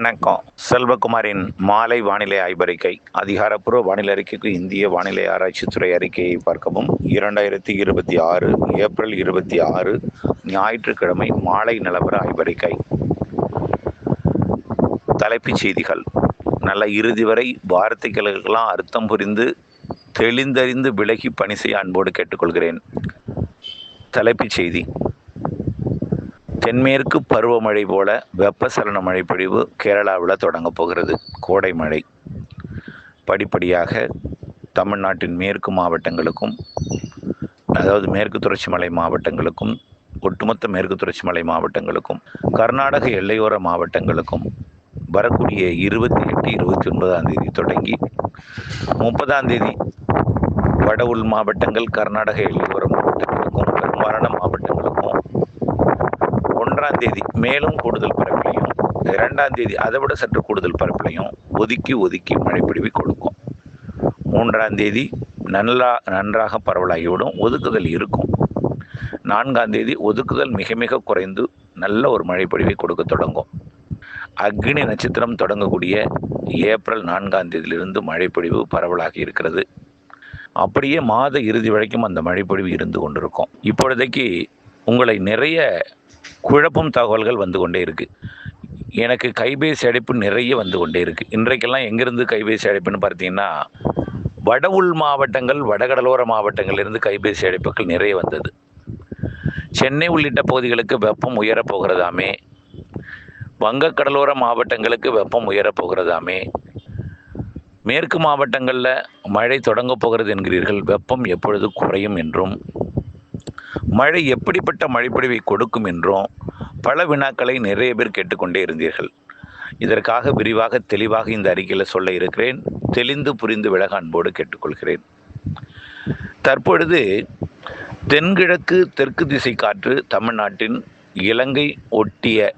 வணக்கம். செல்வகுமாரின் மாலை வானிலை ஆய்வறிக்கை. அதிகாரப்பூர்வ வானிலை அறிக்கைக்கு இந்திய வானிலை ஆராய்ச்சித்துறை அறிக்கையை பார்க்கவும். 2026 ஏப்ரல் 26 ஞாயிற்றுக்கிழமை மாலை நிலவர ஆய்வறிக்கை. தலைப்புச் செய்திகள். நல்ல இறுதி வரை வார்த்தைகளுக்கெல்லாம் அர்த்தம் புரிந்து தெளிந்தறிந்து விலகி பணி செய்ய அன்போடு கேட்டுக்கொள்கிறேன். தலைப்புச் செய்தி. தென்மேற்கு பருவமழை போல வெப்பசலன மழைப்பொழிவு கேரளாவில் தொடங்கப் போகிறது. கோடை மழை படிப்படியாக தமிழ்நாட்டின் மேற்கு மாவட்டங்களுக்கும், அதாவது மேற்கு தொடர்ச்சி மலை மாவட்டங்களுக்கும், ஒட்டுமொத்த மேற்கு தொடர்ச்சி மலை மாவட்டங்களுக்கும், கர்நாடக எல்லையோர மாவட்டங்களுக்கும் வரக்கூடிய 28, 29ஆம் தேதி தொடங்கி 30ஆம் தேதி வட உள் மாவட்டங்கள், கர்நாடக எல்லையோர மாவட்டங்களுக்கும், பெரும்பாலான மாவட்டங்களுக்கும் 1ஆம் தேதி மேலும் கூடுதல் பரப்பிலையும், 2ஆம் தேதி அதை விட சற்று கூடுதல் பரப்பிலையும் ஒதுக்கி மழைப்பொழிவை கொடுக்கும். 3ஆம் தேதி நன்றாக பரவலாகிவிடும், ஒதுக்குதல் இருக்கும். 4ஆம் தேதி ஒதுக்குதல் மிக மிக குறைந்து நல்ல ஒரு மழைப்பொழிவை கொடுக்க தொடங்கும். அக்னி நட்சத்திரம் தொடங்கக்கூடிய ஏப்ரல் 4ஆம் தேதியிலிருந்து மழைப்பொழிவு பரவலாகி இருக்கிறது. அப்படியே மாத இறுதி வரைக்கும் அந்த மழைப்பொழிவு இருந்து கொண்டிருக்கும். இப்பொழுதைக்கு உங்களை நிறைய குழப்பம் தகவல்கள் வந்து கொண்டே இருக்குது. எனக்கு கைபேசி அழைப்பு நிறைய வந்து கொண்டே இருக்குது. இன்றைக்கெல்லாம் எங்கேருந்து கைபேசி அழைப்புன்னு பார்த்தீங்கன்னா, வட உள் மாவட்டங்கள், வடகடலோர மாவட்டங்களிலிருந்து கைபேசி அழைப்புகள் நிறைய வந்தது. சென்னை உள்ளிட்ட பகுதிகளுக்கு வெப்பம் உயரப்போகிறதாமே, வங்கக்கடலோர மாவட்டங்களுக்கு வெப்பம் உயரப்போகிறதாமே, மேற்கு மாவட்டங்களில் மழை தொடங்க போகிறது என்கிறீர்கள், வெப்பம் எப்பொழுது குறையும் என்றும், மழை எப்படிப்பட்ட மழைப்பொழிவை கொடுக்கும் என்றும் பல வினாக்களை நிறைய பேர் கேட்டுக்கொண்டே இருந்தீர்கள். இதற்காக விரிவாக தெளிவாக இந்த அறிக்கையில் சொல்ல இருக்கிறேன். தெளிந்து புரிந்து விலக அன்போடு கேட்டுக்கொள்கிறேன். தற்பொழுது தென்கிழக்கு தெற்கு திசை காற்று தமிழ்நாட்டின் இலங்கை ஒட்டிய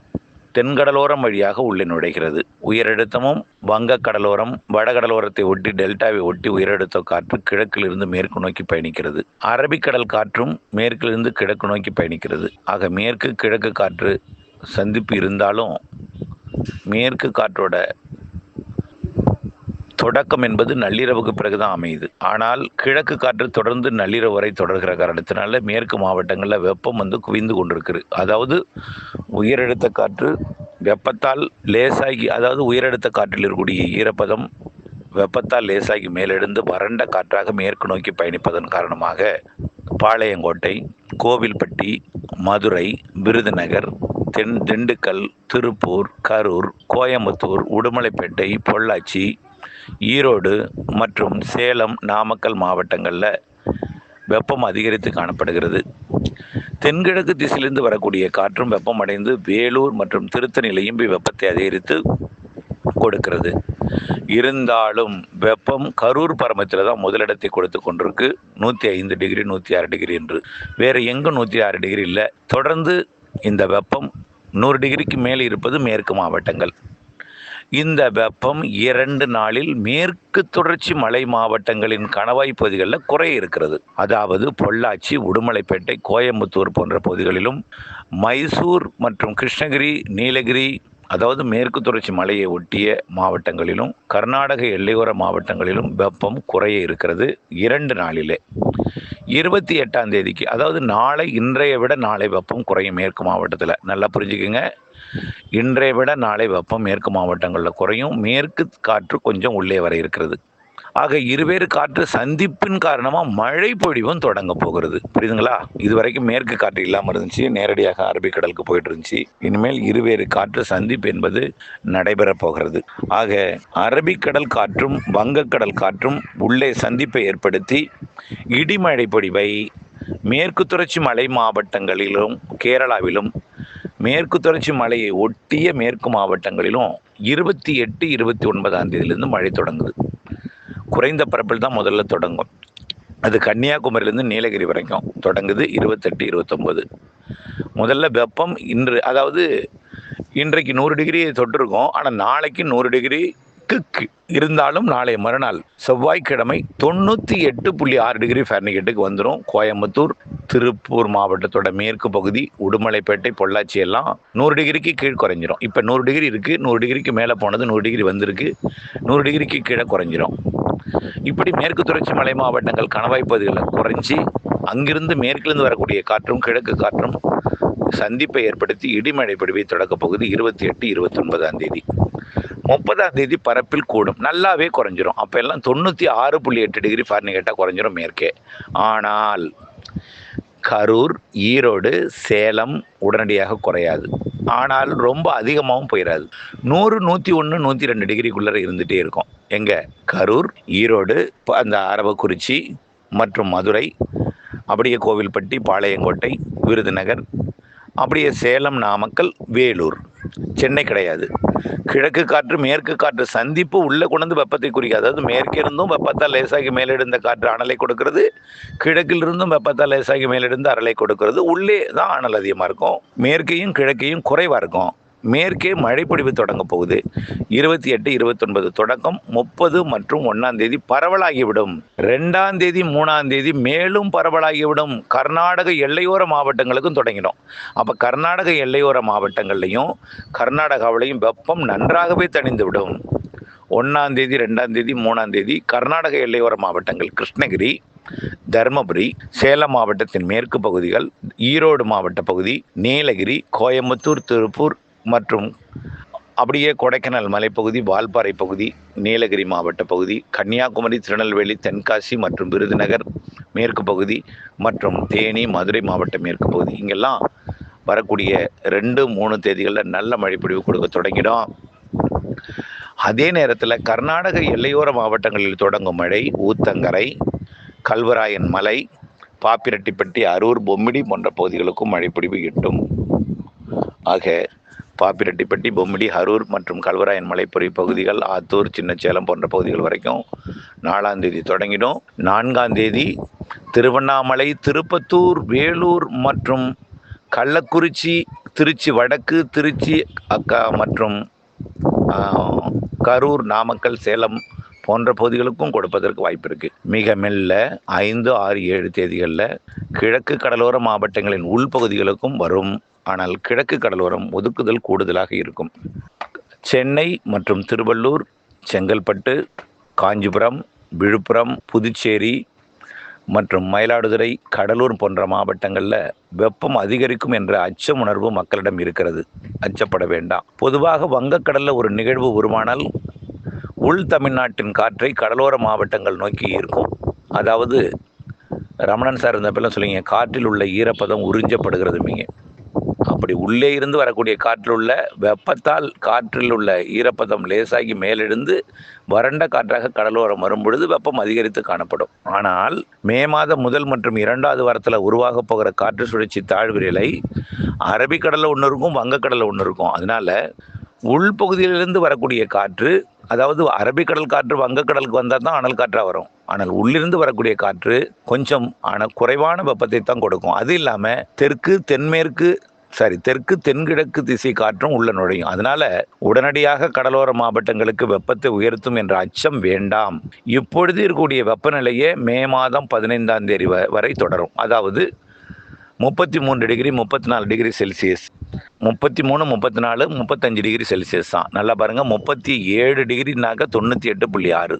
தென்கடலோரம் வழியாக உள்ளே நுழைகிறது. உயரழுத்தமும் வங்கக்கடலோரம், வடகடலோரத்தை ஒட்டி டெல்டாவை ஒட்டி உயரழுத்த காற்று கிழக்கிலிருந்து மேற்கு நோக்கி பயணிக்கிறது. அரபிக்கடல் காற்றும் மேற்கிலிருந்து கிழக்கு நோக்கி பயணிக்கிறது. ஆக மேற்கு கிழக்கு காற்று சந்திப்பு இருந்தாலும் மேற்கு காற்றோட தொடக்கம் என்பது நள்ளிரவுக்கு பிறகுதான் அமையுது. ஆனால் கிழக்கு காற்று தொடர்ந்து நள்ளிரவு வரை தொடர்கிற காரணத்தினால மேற்கு மாவட்டங்களில் வெப்பம் குவிந்து கொண்டிருக்குது. அதாவது உயரழுத்த காற்று வெப்பத்தால் லேசாகி, அதாவது உயரழுத்த காற்றில் இருக்கக்கூடிய ஈரப்பதம் வெப்பத்தால் லேசாகி மேலெழுந்து வறண்ட காற்றாக மேற்கு நோக்கி பயணிப்பதன் காரணமாக பாளையங்கோட்டை, கோவில்பட்டி, மதுரை, விருதுநகர், திண்டுக்கல், திருப்பூர், கரூர், கோயம்புத்தூர், உடுமலைப்பேட்டை, பொள்ளாச்சி, ஈரோடு மற்றும் சேலம், நாமக்கல் மாவட்டங்களில் வெப்பம் அதிகரித்து காணப்படுகிறது. தென்கிழக்கு திசையிலிருந்து வரக்கூடிய காற்றும் வெப்பம் அடைந்து வேலூர் மற்றும் திருத்தணியிலையும் வெப்பத்தை அதிகரித்து கொடுக்கிறது. இருந்தாலும் வெப்பம் கரூர் பரமத்தில் தான் முதலிடத்தை கொடுத்து கொண்டிருக்கு. 105 டிகிரி 106 டிகிரி என்று. வேறு எங்கும் 106 டிகிரி இல்லை. தொடர்ந்து இந்த வெப்பம் 100 டிகிரிக்கு மேலே இருப்பது மேற்கு மாவட்டங்கள். இந்த வெப்பம் 2 நாளில் மேற்கு தொடர்ச்சி மலை மாவட்டங்களின் கணவாய் பகுதிகளில் குறைய இருக்கிறது. அதாவது பொள்ளாச்சி, உடுமலைப்பேட்டை, கோயம்புத்தூர் போன்ற பகுதிகளிலும், மைசூர் மற்றும் கிருஷ்ணகிரி, நீலகிரி, அதாவது மேற்கு தொடர்ச்சி மலையை ஒட்டிய மாவட்டங்களிலும், கர்நாடக எல்லையோர மாவட்டங்களிலும் வெப்பம் குறைய இருக்கிறது 2 நாளிலே. 28ஆம் தேதிக்கு, அதாவது நாளை, இன்றைய விட நாளை வெப்பம் குறையும் மேற்கு மாவட்டத்தில். நல்லா புரிஞ்சுக்குங்க. இன்றைய விட நாளை வெப்பம் மேற்கு மாவட்டங்களில் குறையும். மேற்கு காற்று கொஞ்சம் உள்ளே வர இருக்கிறது. ஆக இருவேறு காற்று சந்திப்பின் காரணமாக மழை பொழிவும் தொடங்க போகிறது. புரியுதுங்களா? இதுவரைக்கும் மேற்கு காற்று இல்லாமல் இருந்துச்சு, நேரடியாக அரபிக்கடலுக்கு போயிட்டு இருந்துச்சு. இனிமேல் இருவேறு காற்று சந்திப்பு என்பது நடைபெறப் போகிறது. ஆக அரபிக்கடல் காற்றும் வங்கக்கடல் காற்றும் உள்ளே சந்திப்பை ஏற்படுத்தி இடிமழை பொழிவை மேற்கு தொடர்ச்சி மலை மாவட்டங்களிலும், கேரளாவிலும், மேற்கு தொடர்ச்சி மலையை ஒட்டிய மேற்கு மாவட்டங்களிலும் 28, 29ஆம் தேதியிலிருந்து மழை தொடங்குது. குறைந்த பரப்பில் தான் முதல்ல தொடங்கும். அது கன்னியாகுமரியிலேருந்து நீலகிரி வரைக்கும் தொடங்குது. 28, 29 முதல்ல வெப்பம் இன்று, அதாவது இன்றைக்கு 100 டிகிரி தொட்டிருக்கோம். ஆனால் நாளைக்கு 100 டிகிரி தெற்கு இருந்தாலும் நாளைய மறுநாள் செவ்வாய்க்கிழமை 98.6 டிகிரி ஃபாரன்ஹீட்டுக்கு வந்துடும். கோயம்புத்தூர், திருப்பூர் மாவட்டத்தோட மேற்கு பகுதி, உடுமலைப்பேட்டை, பொள்ளாச்சி எல்லாம் 100 டிகிரிக்கு கீழ் குறைஞ்சிரும். இப்போ 100 டிகிரி இருக்குது, 100 டிகிரிக்கு மேலே போனது 100 டிகிரி வந்திருக்கு, 100 டிகிரிக்கு கீழே குறைஞ்சிரும். இப்படி மேற்கு தொடர்ச்சி மலை மாவட்டங்கள் கணவாய் பகுதிகளில் குறைஞ்சி அங்கிருந்து மேற்கிலிருந்து வரக்கூடிய காற்றும் கிழக்கு காற்றும் சந்திப்பை ஏற்படுத்தி இடிமழை பொழிவை தொடக்க பகுதி 28, 29ஆம் தேதி. 30ஆம் தேதி பரப்பில் கூடும், நல்லாவே குறைஞ்சிரும். அப்போ எல்லாம் 96.8 டிகிரி ஃபாரன்ஹீட்டாக குறைஞ்சிரும் மேற்கே. ஆனால் கரூர், ஈரோடு, சேலம் உடனடியாக குறையாது. ஆனால் ரொம்ப அதிகமாகவும் போயிடாது. 100, 101, 102 டிகிரிக்குள்ளே இருந்துகிட்டே இருக்கும். எங்கே? கரூர், ஈரோடு, அந்த அரவக்குறிச்சி மற்றும் மதுரை, அப்படியே கோவில்பட்டி, பாளையங்கோட்டை, விருதுநகர், அப்படியே சேலம், நாமக்கல், வேலூர். சென்னை கிடையாது. கிழக்கு காற்று மேற்கு காற்று சந்திப்பு உள்ளே கொண்டு வந்து வெப்பத்தை குறிக்காது. அதாவது மேற்கிருந்தும் வெப்பத்தால் லேசாகி மேலெடுந்த காற்று அனலை கொடுக்கிறது, கிழக்கிலிருந்தும் வெப்பத்தால் லேசாகி மேலெடுந்து அனலை கொடுக்கிறது. உள்ளே தான் அனல் அதிகமாக இருக்கும், மேற்கையும் கிழக்கையும் குறைவாக இருக்கும். மேற்கே மழைப்பொழிவு தொடங்க போகுது. 28, 29 தொடக்கம் 30 மற்றும் 1ஆம் தேதி பரவலாகிவிடும். 2ஆம் தேதி 3ஆம் தேதி மேலும் பரவலாகிவிடும். கர்நாடக எல்லையோர மாவட்டங்களுக்கும் தொடங்கிடும். அப்போ கர்நாடக எல்லையோர மாவட்டங்கள்லையும் கர்நாடகாவிலையும் வெப்பம் நன்றாகவே தணிந்து விடும். 1ஆம் தேதி 2ஆம் தேதி 3ஆம் தேதி கர்நாடக எல்லையோர மாவட்டங்கள் கிருஷ்ணகிரி, தர்மபுரி, சேலம் மாவட்டத்தின் மேற்கு பகுதிகள், ஈரோடு மாவட்ட பகுதி, நீலகிரி, கோயம்புத்தூர், திருப்பூர் மற்றும் அப்படியே கொடைக்கானல் மலைப்பகுதி, வால்பாறை பகுதி, நீலகிரி மாவட்ட பகுதி, கன்னியாகுமரி, திருநெல்வேலி, தென்காசி மற்றும் விருதுநகர் மேற்கு பகுதி மற்றும் தேனி, மதுரை மாவட்ட மேற்கு பகுதி, இங்கெல்லாம் வரக்கூடிய 2, 3 தேதிகளில் நல்ல மழைப்பொழிவு கொடுக்க தொடங்கிடும். அதே நேரத்தில் கர்நாடக எல்லையோர மாவட்டங்களில் தொடங்கும் மழை ஊத்தங்கரை, கல்வராயன் மலை, பாப்பிரெட்டிப்பட்டி, அரூர், பொம்மிடி போன்ற பகுதிகளுக்கும் மழைப்பொழிவு எட்டும். ஆக பாப்பிரெட்டிப்பட்டி, பொம்மிடி, அரூர் மற்றும் கல்வராயன் மலைப்பொழிவு பகுதிகள், ஆத்தூர், சின்னச்சேலம் போன்ற பகுதிகள் வரைக்கும் 4ஆம் தேதி தொடங்கிடும். 4ஆம் தேதி திருவண்ணாமலை, திருப்பத்தூர், வேலூர் மற்றும் கள்ளக்குறிச்சி, திருச்சி வடக்கு, திருச்சி மற்றும் கரூர், நாமக்கல், சேலம் போன்ற பகுதிகளுக்கும் கொடுப்பதற்கு வாய்ப்பு இருக்குது. மிக மெல்ல 5, 6, 7 தேதிகளில் கிழக்கு கடலோர மாவட்டங்களின் உள்பகுதிகளுக்கும் வரும். ஆனால் கிழக்கு கடலோரம் ஒதுக்குதல் கூடுதலாக இருக்கும். சென்னை மற்றும் திருவள்ளூர், செங்கல்பட்டு, காஞ்சிபுரம், விழுப்புரம், புதுச்சேரி மற்றும் மயிலாடுதுறை, கடலூர் போன்ற மாவட்டங்களில் வெப்பம் அதிகரிக்கும் என்ற அச்ச உணர்வு மக்களிடம் இருக்கிறது. அச்சப்பட வேண்டாம். பொதுவாக வங்கக்கடலில் ஒரு நிகழ்வு உருவானால் உள் தமிழ்நாட்டின் காற்றை கடலோர மாவட்டங்கள் நோக்கி ஈர்க்கும். அதாவது ரமணன் சார் இருந்தப்பெல்லாம் சொல்லிங்க, காற்றில் உள்ள ஈரப்பதம் உறிஞ்சப்படுகிறது. அப்படி உள்ளே இருந்து வரக்கூடிய காற்றில் உள்ள வெப்பத்தால் காற்றில் உள்ள ஈரப்பதம் லேசாகி மேலெழுந்து வறண்ட காற்றாக கடலோரம் வரும் பொழுது வெப்பம் அதிகரித்து காணப்படும். ஆனால் மே மாதம் முதல் மற்றும் 2வது வாரத்தில் உருவாக போகிற காற்று சுழற்சி தாழ்வு நிலை அரபிக்கடலில் ஒன்று இருக்கும், வங்கக்கடலில் ஒன்று இருக்கும். அதனால உள்பகுதியிலிருந்து வரக்கூடிய காற்று, அதாவது அரபிக்கடல் காற்று வங்கக்கடலுக்கு வந்தால் தான் அனல் காற்றாக வரும். ஆனால் உள்ளிருந்து வரக்கூடிய காற்று கொஞ்சம் குறைவான வெப்பத்தை தான் கொடுக்கும். அது இல்லாமல் தெற்கு தென்கிழக்கு திசை காற்றும் உள்ள நுழையும். அதனால உடனடியாக கடலோர மாவட்டங்களுக்கு வெப்பத்தை உயர்த்தும் என்ற அச்சம் வேண்டாம். இப்பொழுது இருக்கக்கூடிய வெப்பநிலையே மே மாதம் 15ஆம் தேதி வரை தொடரும். அதாவது 33 degree 34 degree Celsius, 33, 34, 35 degree Celsius தான். நல்லா பாருங்கள், 37 டிகிரினாக்க 98.6,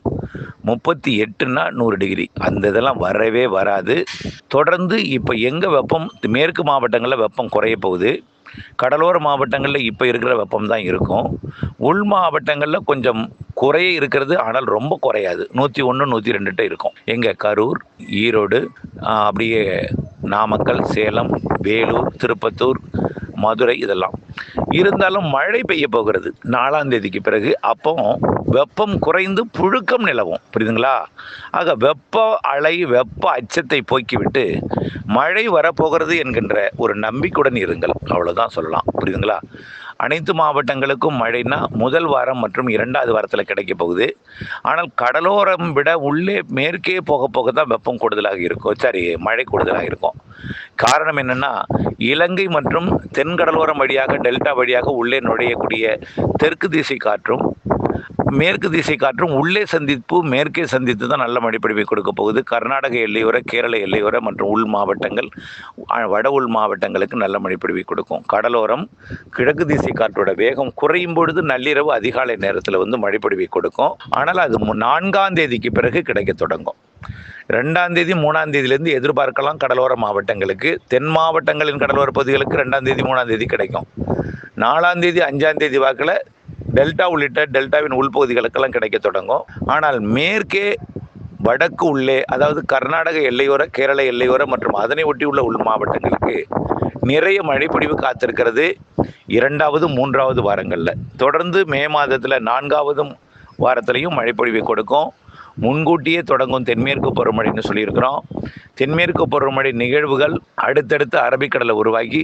38ன்னா 100 டிகிரி. அந்த இதெல்லாம் வரவே வராது. தொடர்ந்து இப்போ எங்கே வெப்பம் மேற்கு மாவட்டங்களில் வெப்பம் குறைய போகுது, கடலோர மாவட்டங்களில் இப்போ இருக்கிற வெப்பம் தான் இருக்கும். உள் மாவட்டங்களில் கொஞ்சம் குறைய இருக்கிறது, ஆனால் ரொம்ப குறையாது. 101, 102 இருக்கும். எங்கே? கரூர், ஈரோடு, அப்படியே நாமக்கல், சேலம், வேலூர், திருப்பத்தூர், மதுரை இதெல்லாம். இருந்தாலும் மழை பெய்ய போகிறது 4ஆம் தேதிக்கு பிறகு. அப்போ வெப்பம் குறைந்து புழுக்கம் நிலவும். புரியுதுங்களா? ஆக வெப்ப அலை, வெப்ப அச்சத்தை போக்கிவிட்டு மழை வரப்போகிறது என்கின்ற ஒரு நம்பிக்கையுடன் இருங்கள். அவ்வளோதான் சொல்லலாம். புரியுதுங்களா? அனைத்து மாவட்டங்களுக்கும் மழைனா முதல் வாரம் மற்றும் 2வது வாரத்தில் கிடைக்க போகுது. ஆனால் கடலோரம் விட உள்ளே மேற்கே போக போக தான் வெப்பம் கூடுதலாக இருக்கும், மழை கூடுதலாக இருக்கும். காரணம் என்னென்னா, இலங்கை மற்றும் தென்கடலோரம் வழியாக டெல்டா வழியாக உள்ளே நுழையக்கூடிய தெற்கு திசை காற்றும் மேற்கு திசை காற்றும் உள்ளே சந்திப்பு மேற்கே சந்தித்து தான் நல்ல மழைப்பொழிவை கொடுக்க போகுது. கர்நாடக எல்லையோர, கேரள எல்லையோர மற்றும் உள் மாவட்டங்கள், வட உள் மாவட்டங்களுக்கு நல்ல மழைப்பொழிவை கொடுக்கும். கடலோரம் கிழக்கு திசை காற்றோட வேகம் குறையும் பொழுது நள்ளிரவு அதிகாலை நேரத்தில் மழைப்பொழிவை கொடுக்கும். ஆனால் அது 4ஆம் தேதிக்கு பிறகு கிடைக்க தொடங்கும். 2ஆம் தேதி 3ஆம் தேதியிலிருந்து எதிர்பார்க்கலாம். கடலோர மாவட்டங்களுக்கு, தென் மாவட்டங்களின் கடலோர பகுதிகளுக்கு 2ஆம் தேதி 3ஆம் தேதி கிடைக்கும். 4ஆம் தேதி 5ஆம் தேதி வாக்கில் டெல்டா உள்ளிட்ட டெல்டாவின் உள்பகுதிகளுக்கெல்லாம் கிடைக்க தொடங்கும். ஆனால் மேற்கே வடக்கு உள்ளே, அதாவது கர்நாடக எல்லையோர, கேரள எல்லையோர மற்றும் அதனை ஒட்டியுள்ள உள் மாவட்டங்களுக்கு நிறைய மழைப்பொழிவு காத்திருக்கிறது 2வது 3வது வாரங்களில். தொடர்ந்து மே மாதத்தில் 4வது வாரத்திலையும் மழைப்பொழிவை கொடுக்கும். முன்கூட்டியே தொடங்கும் தென்மேற்கு பருவமழைன்னு சொல்லியிருக்கிறோம். தென்மேற்கு பருவமழை நிகழ்வுகள் அடுத்தடுத்து அரபிக்கடலை உருவாகி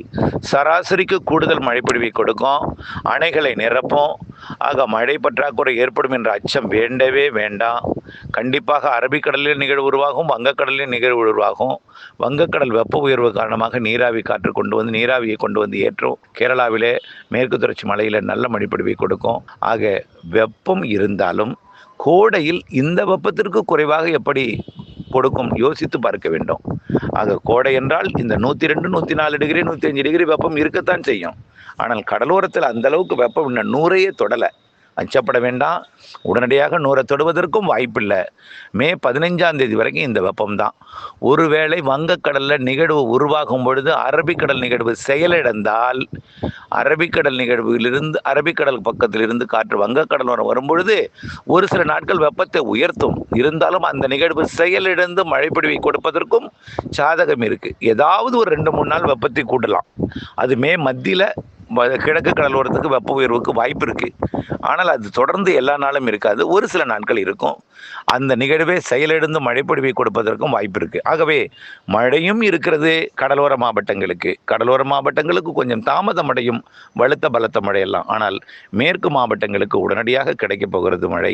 சராசரிக்கு கூடுதல் மழைப்பொழிவை கொடுக்கும், அணைகளை நிரப்பும். ஆக மழை பற்றாக்குறை ஏற்படும் என்ற அச்சம் வேண்டவே வேண்டாம். கண்டிப்பாக அரபிக்கடலில் நிகழ்வு உருவாகும், வங்கக்கடலில் நிகழ்வு உருவாகும். வங்கக்கடல் வெப்ப உயர்வு காரணமாக நீராவி காற்று நீராவியை கொண்டு வந்து ஏற்றும். கேரளாவிலே மேற்கு தொடர்ச்சி மலையில் நல்ல மழைப்பொழிவை கொடுக்கும். ஆக வெப்பம் இருந்தாலும் கோடையில் இந்த வெப்பத்திற்கு குறைவாக எப்படி கொடுக்கும் யோசித்து பார்க்க வேண்டும். ஆக கோடை என்றால் இந்த 102, 104 டிகிரி, 105 டிகிரி வெப்பம் இருக்கத்தான் செய்யும். ஆனால் கடலோரத்தில் அந்த அளவுக்கு வெப்பம் இன்னும் 100ஐயே தொடலை. அச்சப்பட வேண்டாம். உடனடியாக 100 தொடுவதற்கும் வாய்ப்பில்லை. மே 15ஆம் தேதி வரைக்கும் இந்த வெப்பம்தான். ஒருவேளை வங்கக்கடலில் நிகழ்வு உருவாகும் பொழுது அரபிக்கடல் நிகழ்வு செயலிழந்தால், அரபிக்கடல் பக்கத்திலிருந்து காற்று வங்கக்கடல் வரும்பொழுது ஒரு சில நாட்கள் வெப்பத்தை உயர்த்தும். இருந்தாலும் அந்த நிகழ்வு செயலிழந்து மழைப்பொழிவை கொடுப்பதற்கும் சாதகம் இருக்குது. ஏதாவது ஒரு 2-3 நாள் வெப்பத்தை கூட்டலாம். அது மே மத்தியில் கிழக்கு கடலோரத்துக்கு வெப்ப உயர்வுக்கு வாய்ப்பு இருக்குது. ஆனால் அது தொடர்ந்து எல்லா நாளும் இருக்காது, ஒரு சில நாட்கள் இருக்கும். அந்த நிகழ்வே செயலிழந்து மழைப்பொழிவை கொடுப்பதற்கும் வாய்ப்பு இருக்குது. ஆகவே மழையும் இருக்கிறது கடலோர மாவட்டங்களுக்கு கொஞ்சம் தாமதமடையும் பலத்த மழையெல்லாம். ஆனால் மேற்கு மாவட்டங்களுக்கு உடனடியாக கிடைக்கப் போகிறது மழை.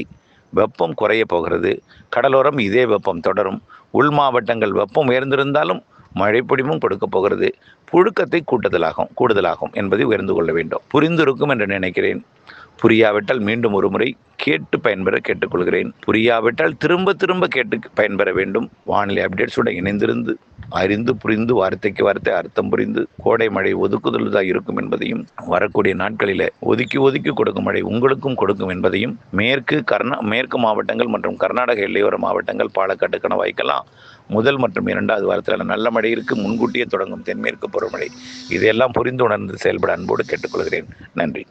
வெப்பம் குறைய போகிறது. கடலோரம் இதே வெப்பம் தொடரும். உள் மாவட்டங்கள் வெப்பம் உயர்ந்திருந்தாலும் மழைப்பொழிவும் கொடுக்க போகிறது. புழுக்கத்தை கூடுதலாகும் என்பதை உயர்ந்து கொள்ள வேண்டும். புரிந்திருக்கும் என்று நினைக்கிறேன். புரியாவிட்டால் மீண்டும் ஒரு முறை கேட்டு பயன்பெற கேட்டுக்கொள்கிறேன். புரியாவிட்டால் திரும்ப கேட்டு பயன்பெற வேண்டும். வானிலை அப்டேட்ஸுடன் இணைந்திருந்து அறிந்து புரிந்து வார்த்தைக்கு வார்த்தை அர்த்தம் புரிந்து கோடை மழை ஒதுக்குதல்தான் இருக்கும் என்பதையும், வரக்கூடிய நாட்களில் ஒதுக்கி கொடுக்கும் மழை உங்களுக்கும் கொடுக்கும் என்பதையும், மேற்கு மாவட்டங்கள் மற்றும் கர்நாடக எல்லையோர மாவட்டங்கள் பாலக்காட்டு கணவாய்க்கெல்லாம் முதல் மற்றும் 2வது வாரத்தில் நல்ல மழை இருக்குது. முன்கூட்டியே தொடங்கும் தென்மேற்கு பருவமழை. இதையெல்லாம் புரிந்து உணர்ந்து செயல்பட அன்போடு கேட்டுக்கொள்கிறேன். நன்றி.